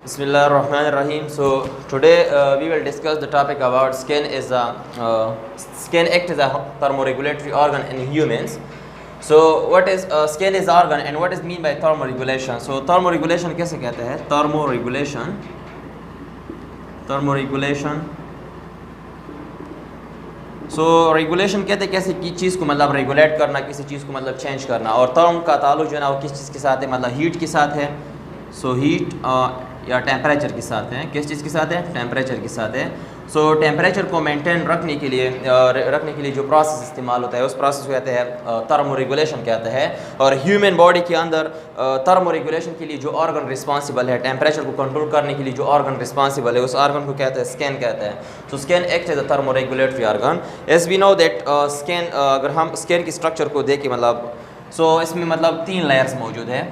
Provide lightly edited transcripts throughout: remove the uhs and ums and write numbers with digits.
Bismillahirrahmanirrahim. So today we will discuss the topic about skin. Skin act as a thermoregulatory organ in humans. So what is skin is organ and what is mean by thermoregulation? So thermoregulation कैसे कहते हैं? Thermoregulation. So regulation कहते हैं कैसे की चीज़ को मतलब regulate करना, किसी चीज़ को मतलब चेंज करना। और थर्म का ताल्लुक जो है ना वो किस चीज़ के साथ है, मतलब हीट के साथ है। सो हीट या टेम्परेचर के साथ है। किस चीज़ के साथ है? टेम्परेचर के साथ है। सो टेम्परेचर को मेंटेन रखने के लिए जो प्रोसेस इस्तेमाल होता है उस प्रोसेस को कहते हैं थर्मोरेगुलेशन कहते हैं। और ह्यूमन बॉडी के अंदर थर्मोरेगुलेशन के लिए जो ऑर्गन रिस्पॉन्सिबल है, टेम्परेचर को कंट्रोल करने के लिए जो ऑर्गन रिस्पॉन्सिबल है, उस ऑर्गन को कहते हैं स्किन कहते हैं। So skin act as a thermoregulatory organ. As we know that skin, अगर हम स्किन की स्ट्रक्चर को देखें मतलब इसमें मतलब 3 लेयर्स मौजूद है।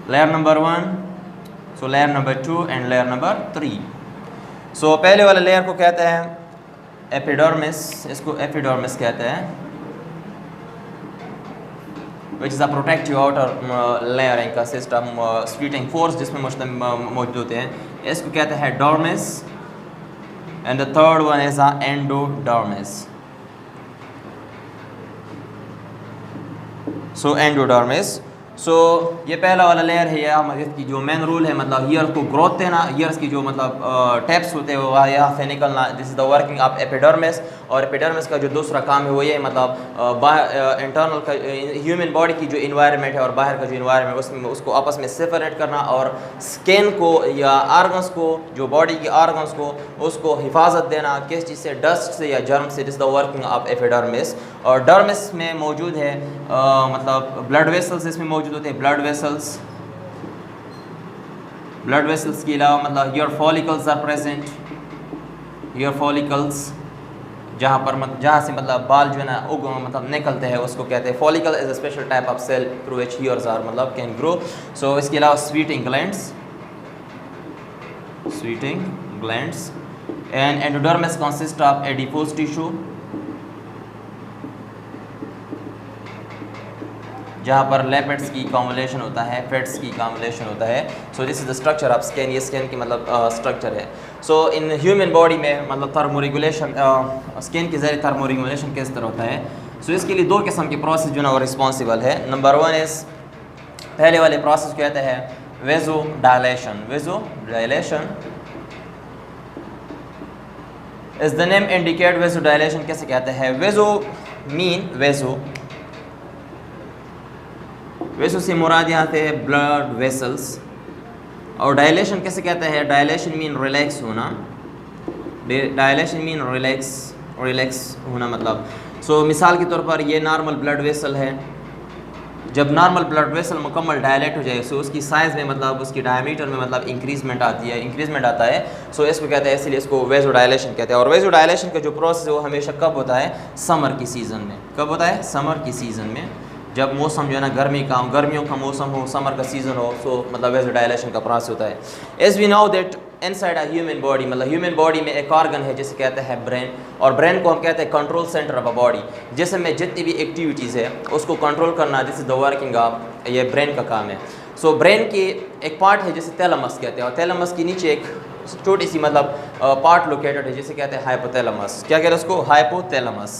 Layer number 1, so layer number 2 and layer number 3। सो पहले वाले लेयर को कहते हैं एपिडर्मिस, इसको एपिडर्मिस कहते हैं, which is a protective outer layer का सिस्टम स्वीटिंग फोर्स जिसमें मौजूद होते हैं, इसको कहते हैं dermis. And the third one is a endodermis. So endodermis, ये पहला वाला लेयर है। या इसकी जो मेन रूल है मतलब हीयर्स को ग्रोथ देना, हीयर्स की जो मतलब टैप्स होते हैं वो यहाँ से निकलना। This is the working of epidermis. और एपिडर्मिस का जो दूसरा काम है वो ये मतलब इंटरनल का ह्यूमन बॉडी की जो इन्वायरमेंट है और बाहर का जो इन्वायरमेंट उसमें उसको आपस में सेपरेट करना और स्किन को या ऑर्गन्स को, जो बॉडी के ऑर्गन्स को, उसको हिफाजत देना किस चीज़ से? डस्ट से या जर्म से। This is the working of epidermis. और डर्मिस में मौजूद है मतलब ब्लड वेसल्स इसमें मौजूद होते हैं। ब्लड वेसल्स के अलावा मतलब hair follicles are present. Hair follicles जहाँ से मतलब बाल जो है ना मतलब निकलते हैं उसको कहते हैं follicle. Is a special type of cell through which hairs are मतलब कैन ग्रो। सो इसके अलावा sweating glands and endodermis consist of adipose tissue, जहाँ पर लिपिड्स की कॉम्बिनेशन होता है, फैट्स की कॉम्बिनेशन होता है। So this is the structure of skin. ये स्किन की मतलब स्ट्रक्चर है। सो इन ह्यूमन बॉडी में मतलब थर्मोरेगुलेशन, स्किन के ज़रिए थर्मोरेगुलेशन किस तरह होता है? सो इसके लिए 2 किस्म के प्रोसेस जो ना वो रिस्पॉन्सिबल है। नंबर 1 इज़, पहले वाले प्रोसेस कहते हैं vasodilation. Vasodilation is the name indicate. Vasodilation कैसे कहते हैं? वेसो से मुराद यहाँ थे ब्लड वेसल्स। और डायलेशन कैसे कहते हैं? डायलेशन मीन रिलैक्स होना। रिलैक्स होना मतलब मिसाल के तौर पर ये नॉर्मल ब्लड वेसल है। जब नॉर्मल ब्लड वेसल मुकम्मल डायलेट हो जाए उसकी साइज़ में मतलब उसकी डायमीटर में मतलब इंक्रीजमेंट आता है। इसको कहते हैं, इसलिए इसको वेजोडाइलेशन कहते हैं। और वेजोडाइलेशन का जो प्रोसेस है वो हमेशा कब होता है? समर की सीज़न में। कब होता है? समर की सीज़न में, जब मौसम जो है ना गर्मियों का मौसम हो, समर का सीज़न हो। मतलब वेजोडाइलेशन का प्रोसेस होता है। As we know that inside a human body, मतलब ह्यूमन बॉडी में एक ऑर्गन है जिसे कहते हैं ब्रेन। और ब्रेन को हम कहते हैं control centre of a body. जिसमें जितनी भी एक्टिविटीज़ है उसको कंट्रोल करना, this is the working of ये ब्रेन का काम है। ब्रेन की एक पार्ट है जिसे थैलेमस कहते हैं। और थैलेमस के नीचे एक छोटी सी मतलब पार्ट लोकेटेड है जिसे कहते हैं हाइपोथैलेमस। क्या कहते हैं उसको? हाइपोथैलेमस।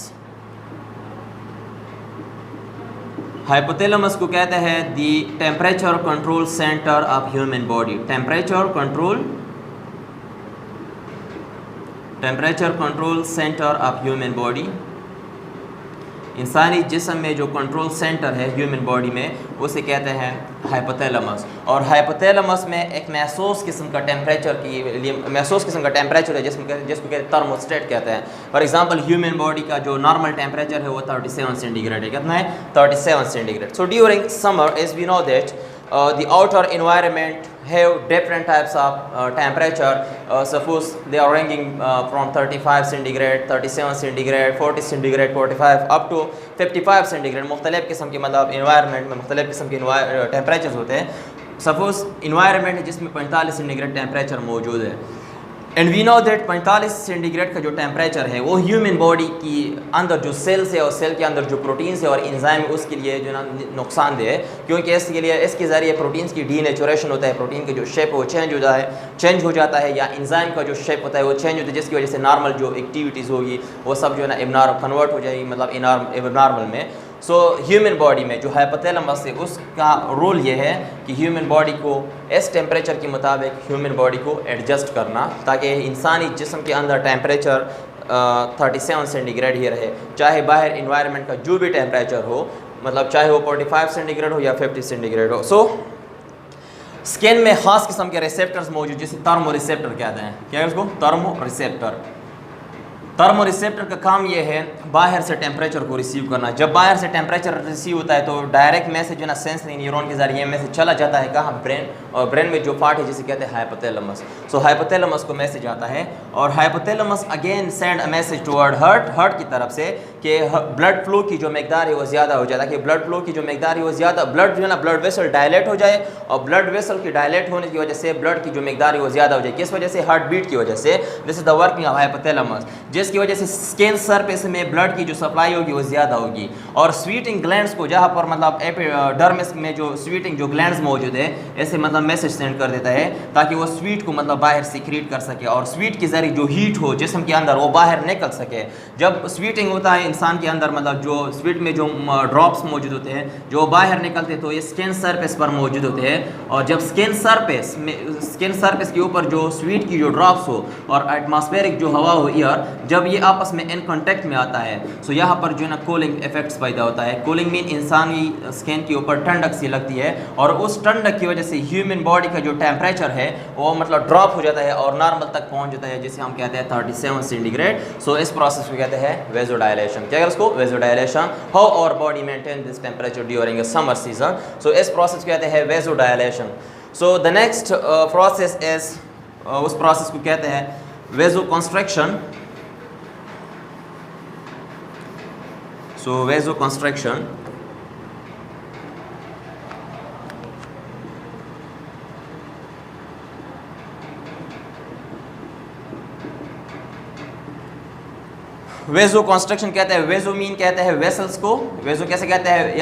हाइपोथैलेमस को कहते हैं दी temperature control centre of human body. Temperature control centre of human body. इंसानी जिस्म में जो कंट्रोल सेंटर है ह्यूमन बॉडी में उसे कहते हैं हाइपोथैलेमस। और हाइपोथैलेमस में एक महसूस किस्म का टेम्परेचर है जिसको कहते हैं थर्मोस्टेट कहते हैं। फॉर एग्जांपल ह्यूमन बॉडी का जो नॉर्मल टेम्परेचर है वो 37 सेंटीग्रेड है। कितना है? 37 centigrade. So during summer, as we know that the outer environment have different types of temperature. Suppose they are ranging from 35 centigrade, 37 centigrade, 40 centigrade, 45 up to 55 centigrade। मुख्तलिफ किस्म के मतलब इन्वायरमेंट में मुख्तलिफ किस्म के टेम्परेचर्स होते हैं। सपोज़ इन्वायरमेंट है जिसमें 45 सेंटीग्रेड टेम्परेचर मौजूद है। And we know that 45 centigrade का जो टेम्परेचर है वो ह्यूमन बॉडी की अंदर जो सेल्स है और सेल के अंदर जो प्रोटीन्स है और इंजाइम है उसके लिए जो ना नुकसानदेह है, क्योंकि इसके लिए इसके ज़रिए प्रोटीन्स की डीनेचुरेशन होता है, प्रोटीन का जो शेप है वो चेंज हो जाता है या इंजाइम का जो शेप होता है वो चेंज होता है, जिसकी वजह से नॉर्मल जो एक्टिविटीज़ होगी वो सब जो है ना कन्वर्ट हो जाएगी मतलब एबनॉर्मल में। सो ह्यूमन बॉडी में जो हाइपोथैलेमस है उसका रोल ये है कि ह्यूमन बॉडी को इस टेम्परेचर के मुताबिक ह्यूमन बॉडी को एडजस्ट करना, ताकि इंसानी जिस्म के अंदर टेम्परेचर 37 सेंटीग्रेड ही रहे, चाहे बाहर इन्वायरमेंट का जो भी टेम्परेचर हो, मतलब चाहे वो 45 सेंटीग्रेड हो या 50 सेंटीग्रेड हो। सो स्किन में ख़ास किस्म के रिसेप्टर्स मौजूद, जिसे थर्मो रिसेप्टर कहते हैं। क्या है उसको? Thermo receptor. थर्मो रिसेप्टर का काम ये है बाहर से टेम्परेचर को रिसीव करना। जब बाहर से टेम्परेचर रिसीव होता है तो डायरेक्ट मैसेज जो ना सेंसरी न्यूरॉन के जरिए मैसेज चला जाता है कहाँ? ब्रेन। और ब्रेन में जो पार्ट है जिसे कहते हैं हाइपोथैलेमस। सो हाइपोथैलेमस को मैसेज आता है और hypothalamus again send a message toward heart की तरफ से कि ब्लड फ्लो की जो मकदार है वो ज़्यादा हो जाता है, कि ब्लड फ्लो की जो मकदार है वो ज़्यादा, ब्लड जो है ना ब्लड वेसल डायलेट हो जाए, और ब्लड वेसल की डायलेट होने की वजह से ब्लड की जो मकदार है वो ज़्यादा हो जाए। किस वजह से? हार्ट बीट की वजह से। This is the working of hypothalamus, जिसकी वजह से स्किन सरफेस में ब्लड की जो सप्लाई होगी वो ज़्यादा होगी। और स्वीटिंग ग्लैंड्स को, जहाँ पर मतलब एपिडर्मिस में जो स्वीटिंग जो ग्लैंड्स मौजूद है, ऐसे मतलब मैसेज सेंड कर देता है ताकि वो स्वीट को मतलब बाहर सीक्रेट कर सके और स्वीट के जरिए जो हीट हो जिस्म के अंदर वो बाहर निकल सके। जब स्वीटिंग होता है इंसान के अंदर, मतलब जो स्वीट में जो ड्रॉप्स मौजूद होते हैं जो बाहर निकलते हैं तो ये स्किन सरफेस पर मौजूद होते हैं। और जब स्किन सरफेस के ऊपर जो स्वीट की जो ड्रॉप्स हो और एटमॉस्फेरिक जो हवा हो एयर, जब ये आपस में इन कॉन्टेक्ट में आता है तो यहाँ पर जो है ना कूलिंग इफेक्ट्स पैदा होता है। कूलिंग मीन इंसानी स्किन के ऊपर ठंडक सी लगती है और उस ठंडक की वजह से ह्यूमन बॉडी का जो टेम्परेचर है वो मतलब ड्रॉप हो जाता है और नॉर्मल तक पहुँच जाता है, जिसे हम कहते हैं 37 सेंटीग्रेड। सो इस प्रोसेस को कहते हैं वेजोडायलेशन। क्या उसको? Vasodilation. How our body maintain this temperature during a summer season. So इस प्रोसेस को कहते हैं vasodilation. So the next process is, उस प्रोसेस को कहते हैं vasoconstriction. So vasoconstriction, vasoconstriction कहते हैं। वेजो मीन कहते हैं वेसल्स को। वेजो कैसे कहते हैं?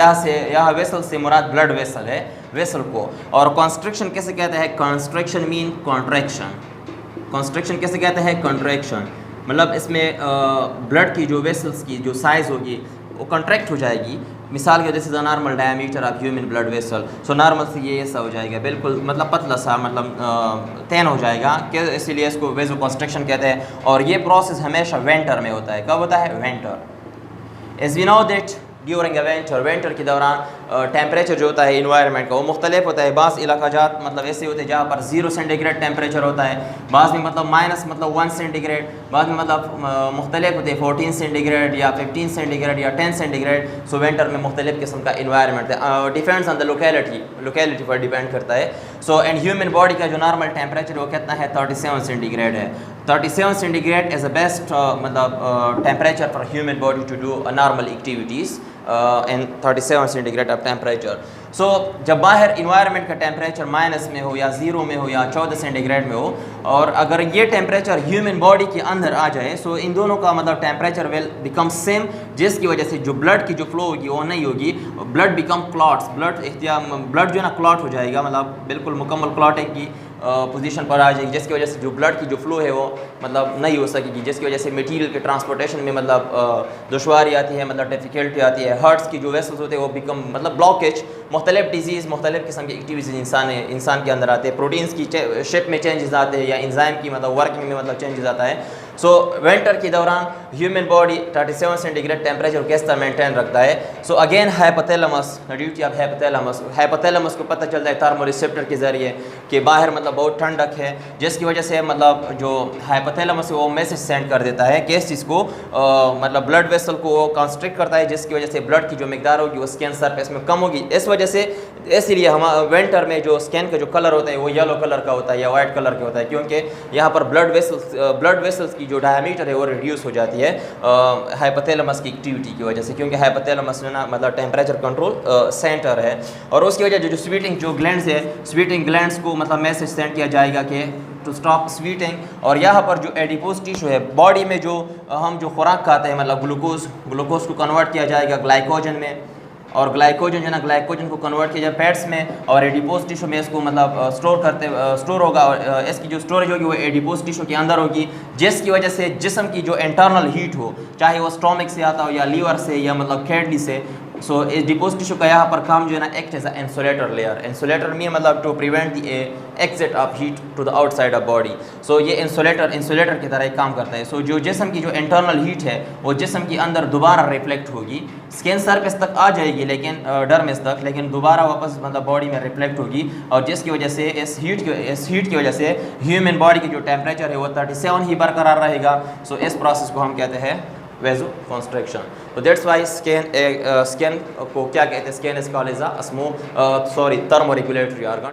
यहाँ वेसल से मुराद ब्लड वेसल है, वेसल को। और कंस्ट्रक्शन कैसे कहते हैं? Construction mean contraction. कंस्ट्रक्शन कैसे कहते हैं? कॉन्ट्रैक्शन। मतलब इसमें ब्लड की जो वेसल्स की जो साइज़ होगी वो कॉन्ट्रैक्ट हो जाएगी। मिसाल के जैसे the normal diameter of human blood vessel, so normal से ये ऐसा हो जाएगा, बिल्कुल मतलब पतला सा, मतलब तैन हो जाएगा, कि इसीलिए इसको वेजो कंस्ट्रक्शन कहते हैं। और ये प्रोसेस हमेशा विंटर में होता है। कब होता है? Winter. As we know that during a winter के दौरान टेम्परेचर जो होता है इन्वायरमेंट का वो मुख्तलिफ होता है। बाज़ इलाकाजात मतलब ऐसे होते हैं जहाँ पर 0 सेंटीग्रेड टेम्परेचर होता है, बाज़ में मतलब माइनस मतलब 1 सेंटीग्रेड, बाद में मतलब मुख्तलिफ होते हैं 14 सेंटीग्रेड या 15 सेंटीग्रेड या 10 सेंटीग्रेड। सो विंटर में मुख्तलिफ किस्म का इन्वायरमेंट है, डिपेंड्स ऑन द लोकेलिटी पर डिपेंड करता है। सो एंड ह्यूमन बॉडी का जो नॉर्मल टेम्परेचर वो कितना है? 37 सेंटीग्रेड है। 37 सेंटीग्रेड इज़ द बेस्ट मतलब temperature for human body to do normal activities in 37 centigrade of temperature. So जब बाहर इन्वायरमेंट का टेम्परेचर माइनस में हो या 0 में हो या 14 सेंटीग्रेड में हो, और अगर ये टेम्परेचर ह्यूमन बॉडी के अंदर आ जाए, सो इन दोनों का मतलब टेम्परेचर विल बिकम सेम, जिसकी वजह से जो ब्लड की जो फ्लो होगी वो नहीं होगी, ब्लड बिकम क्लॉट्स, ब्लड जो है ना क्लॉट हो जाएगा, मतलब बिल्कुल मुकम्मल क्लॉटिंग की पोजीशन पर आ जाएगी, जिसकी वजह से जो ब्लड की जो फ्लो है वो मतलब नहीं हो सकेगी, जिसकी वजह से मटीरियल के ट्रांसपोर्टेशन में मतलब दुश्वारी आती है, मतलब डिफ़िकल्टी आती है। हार्ट्स की जो वेसल्स होते हैं वो बिकम मतलब ब्लॉकेज, मुख्तलिफ डिजीज़, मुख्तलिफ किस्म की एक्टिविटीज़ इंसान के अंदर आते हैं, प्रोटीन्स की शेप में चेंजेस आते हैं या इंजाइम की मतलब वर्किंग में मतलब चेंजेस आता है। सो विंटर के दौरान ह्यूमन बॉडी 37 सेंटीग्रेड टेम्परेचर किस तरह मेंटेन रखता है? So again hypothalamus, duty of hypothalamus को पता चलता है थर्मो रिसेप्टर के ज़रिए कि बाहर मतलब बहुत ठंडक है, जिसकी वजह से मतलब जो हाइपोथैलेमस है वो मैसेज सेंड कर देता है कि इस चीज़ को मतलब ब्लड वेसल को कंस्ट्रिक्ट करता है, जिसकी वजह से ब्लड की जो मकदार होगी वो स्किन सरफेस में कम होगी। इस वजह से इसीलिए हम विंटर में जो स्किन का जो कलर होता है वो येलो कलर का होता है या वाइट कलर का होता है, क्योंकि यहाँ पर ब्लड वेसल्स की जो डायमीटर है वो रिड्यूस हो जाती है हाइपोथैलेमस की एक्टिविटी की वजह से, क्योंकि हाइपोथैलेमस जो ना मतलब टेम्परेचर कंट्रोल सेंटर है। और उसकी वजह जो स्वीटिंग जो ग्लैंड्स है, स्वीटिंग ग्लैंड्स को मतलब मैसेज सेंड किया जाएगा कि टू स्टॉप स्वीटिंग। और यहाँ पर जो एडिपोज टिश्यू है, बॉडी में जो हम जो खुराक खाते हैं मतलब ग्लूकोज को कन्वर्ट किया जाएगा ग्लाइकोजन में, और ग्लाइकोजन जो है ना, ग्लाइकोजन को कन्वर्ट किया जाए फैट्स में, और एडिपोज टिश्यू में इसको मतलब स्टोर होगा, और इसकी जो स्टोरेज होगी वो एडिपोज टिश्यू के अंदर होगी, जिसकी वजह से जिस्म की जो इंटरनल हीट हो, चाहे वो स्टोमिक से आता हो या लीवर से या मतलब किडनी से, सो एडिपोज टिश्यू का यहाँ पर काम जो है ना act as a insulator layer. Insulator में मतलब to prevent the exit of heat to the outside of body. So ये इंसुलेटर की तरह एक काम करता है। सो जो जिस्म की जो इंटरनल हीट है वो जिस्म के अंदर दोबारा रिफ्लेक्ट होगी, स्किन सरफेस तक आ जाएगी लेकिन डर्मिस तक, लेकिन दोबारा वापस मतलब बॉडी में रिफ्लेक्ट होगी, और जिसकी वजह से इस हीट की वजह से ह्यूमन बॉडी की जो टेम्परेचर है वो 37 ही बरकरार रहेगा। सो इस प्रोसेस को हम कहते हैं वेज़ोकंस्ट्रिक्शन। तो दैट्स वाई स्किन को क्या कहते हैं, skin is called as a thermoregulatory organ.